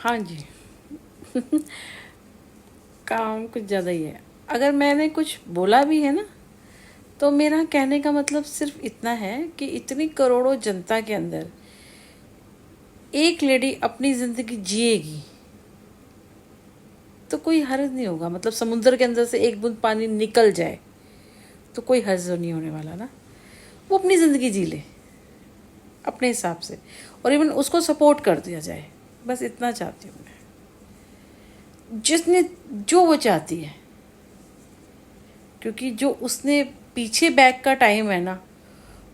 हाँ जी। काम कुछ ज़्यादा ही है। अगर मैंने कुछ बोला भी है ना, तो मेरा कहने का मतलब सिर्फ इतना है कि इतनी करोड़ों जनता के अंदर एक लेडी अपनी ज़िंदगी जिएगी तो कोई हर्ज नहीं होगा। मतलब समुद्र के अंदर से एक बूंद पानी निकल जाए तो कोई हर्ज नहीं होने वाला ना। वो अपनी ज़िंदगी जी ले अपने हिसाब से, और इवन उसको सपोर्ट कर दिया जाए। बस इतना चाहती हूँ मैं, जिसने जो वो चाहती है, क्योंकि जो उसने पीछे बैक का टाइम है ना,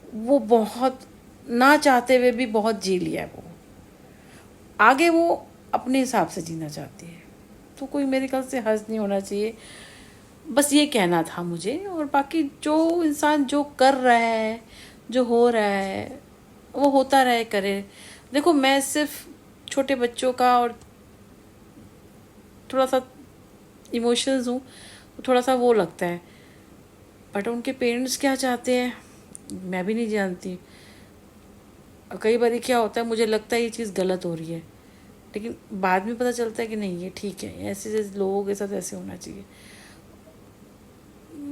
वो बहुत ना चाहते हुए भी बहुत जी लिया है। वो आगे वो अपने हिसाब से जीना चाहती है, तो कोई मेरे ख्याल से हर्ज नहीं होना चाहिए। बस ये कहना था मुझे। और बाकी जो इंसान जो कर रहा है, जो हो रहा है, वो होता रहे, करे। देखो, मैं सिर्फ छोटे बच्चों का और थोड़ा सा इमोशंस हूँ, थोड़ा सा वो लगता है, बट उनके पेरेंट्स क्या चाहते हैं मैं भी नहीं जानती। कई बार क्या होता है, मुझे लगता है ये चीज़ गलत हो रही है, लेकिन बाद में पता चलता है कि नहीं, ये ठीक है, ऐसे जैसे लोगों के साथ ऐसे होना चाहिए।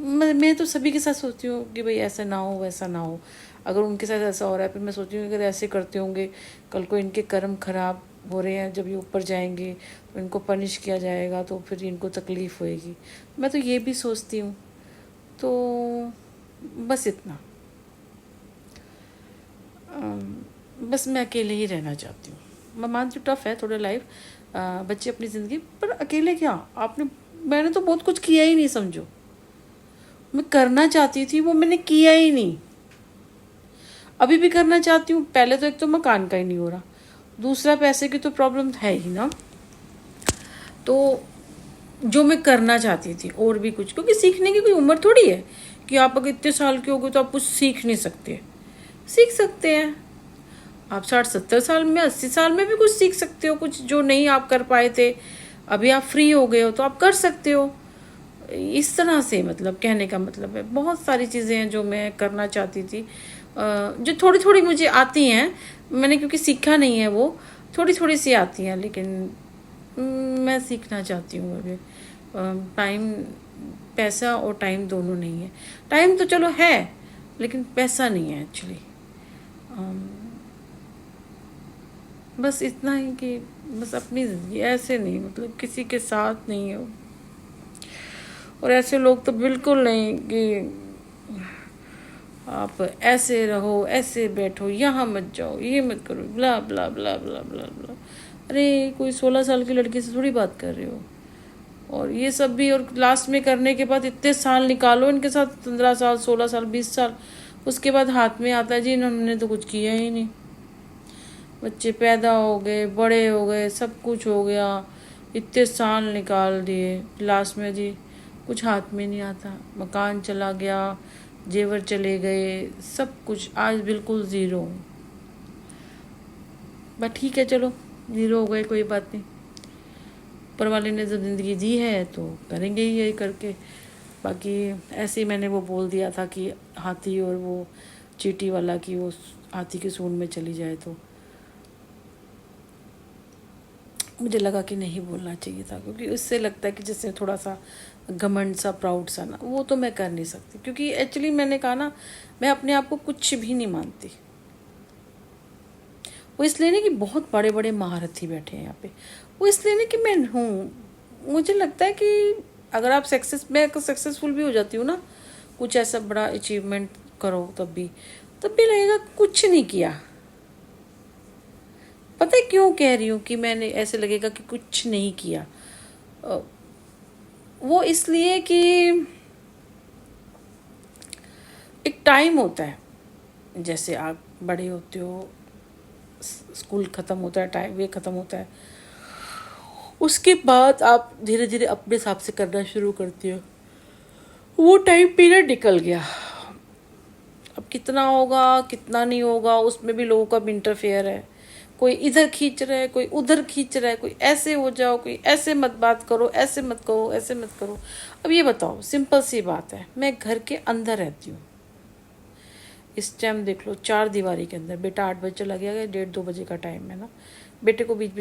मैं तो सभी के साथ सोचती हूँ कि भाई ऐसा ना हो, वैसा ना हो। अगर उनके साथ ऐसा हो रहा है, फिर मैं सोचती हूँ अगर ऐसे करते होंगे, कल को इनके कर्म खराब हो रहे हैं, जब ये ऊपर जाएंगे तो इनको पनिश किया जाएगा, तो फिर इनको तकलीफ़ होएगी। मैं तो ये भी सोचती हूँ। तो बस इतना। बस मैं अकेले ही रहना चाहती हूँ। मैं मानती हूँ टफ है थोड़ा लाइफ, बच्चे अपनी ज़िंदगी, पर अकेले क्या, मैंने तो बहुत कुछ किया ही नहीं समझो। मैं करना चाहती थी, वो मैंने किया ही नहीं। अभी भी करना चाहती हूँ। पहले तो एक तो मकान का ही नहीं हो रहा, दूसरा पैसे की तो प्रॉब्लम है ही ना। तो जो मैं करना चाहती थी और भी कुछ, क्योंकि सीखने की कोई उम्र थोड़ी है कि आप अगर इतने साल के हो गए तो आप कुछ सीख नहीं सकते। सीख सकते हैं आप 60-70 साल में, 80 साल में भी कुछ सीख सकते हो। कुछ जो नहीं आप कर पाए थे, अभी आप फ्री हो गए हो तो आप कर सकते हो। इस तरह से मतलब कहने का मतलब है, बहुत सारी चीज़ें हैं जो मैं करना चाहती थी, जो थोड़ी थोड़ी मुझे आती हैं। मैंने क्योंकि सीखा नहीं है, वो थोड़ी थोड़ी सी आती हैं, लेकिन मैं सीखना चाहती हूँ अभी। टाइम, पैसा और टाइम दोनों नहीं है। टाइम तो चलो है, लेकिन पैसा नहीं है एक्चुअली। बस इतना ही कि बस अपनी ज़िंदगी ऐसे नहीं, मतलब किसी के साथ नहीं हो। और ऐसे लोग तो बिल्कुल नहीं कि आप ऐसे रहो, ऐसे बैठो, यहाँ मत जाओ, ये मत करो, ब्ला ब्ला ब्ला ब्ला ब्ला ब्ला। अरे कोई 16 साल की लड़की से थोड़ी बात कर रहे हो। और ये सब भी, और लास्ट में करने के बाद इतने साल निकालो इनके साथ, 15 साल, 16 साल, 20 साल, उसके बाद हाथ में आता है जी इन्होंने तो कुछ किया ही नहीं। बच्चे पैदा हो गए, बड़े हो गए, सब कुछ हो गया, इतने साल निकाल दिए, लास्ट में जी कुछ हाथ में नहीं आता। मकान चला गया, जेवर चले गए, सब कुछ, आज बिल्कुल ज़ीरो हूँ। बट ठीक है, चलो ज़ीरो हो गए, कोई बात नहीं। ऊपर वाले ने जब ज़िंदगी जी है तो करेंगे ही यही करके। बाकी ऐसे ही मैंने वो बोल दिया था कि हाथी और वो चींटी वाला, कि वो हाथी की सूंड में चली जाए, तो मुझे लगा कि नहीं बोलना चाहिए था, क्योंकि उससे लगता है कि जैसे थोड़ा सा घमंड सा, प्राउड सा ना, वो तो मैं कर नहीं सकती। क्योंकि एक्चुअली मैंने कहा ना, मैं अपने आप को कुछ भी नहीं मानती। वो इसलिए नहीं कि बहुत बड़े बड़े महारथी बैठे हैं यहाँ पे, वो इसलिए नहीं कि मैं हूँ। मुझे लगता है कि अगर आप मैं सक्सेसफुल भी हो जाती हूँ ना, कुछ ऐसा बड़ा अचीवमेंट करो, तब भी लगेगा कुछ नहीं किया। पता है क्यों कह रही हूँ कि मैंने, ऐसे लगेगा कि कुछ नहीं किया? वो इसलिए कि एक टाइम होता है, जैसे आप बड़े होते हो, स्कूल ख़त्म होता है, टाइम ये ख़त्म होता है, उसके बाद आप धीरे धीरे अपने हिसाब से करना शुरू करती हो। वो टाइम पीरियड निकल गया। अब कितना होगा, कितना नहीं होगा, उसमें भी लोगों का इंटरफेयर है। कोई इधर खींच रहा है, कोई उधर खींच रहा है, कोई ऐसे हो जाओ, कोई ऐसे मत बात करो, ऐसे मत करो, ऐसे मत करो। अब ये बताओ, सिंपल सी बात है, मैं घर के अंदर रहती हूँ। इस टाइम देख लो, 4 दीवारी के अंदर। बेटा 8 बजे चला गया, 1:30-2 बजे का टाइम है ना, बेटे को बीच बीच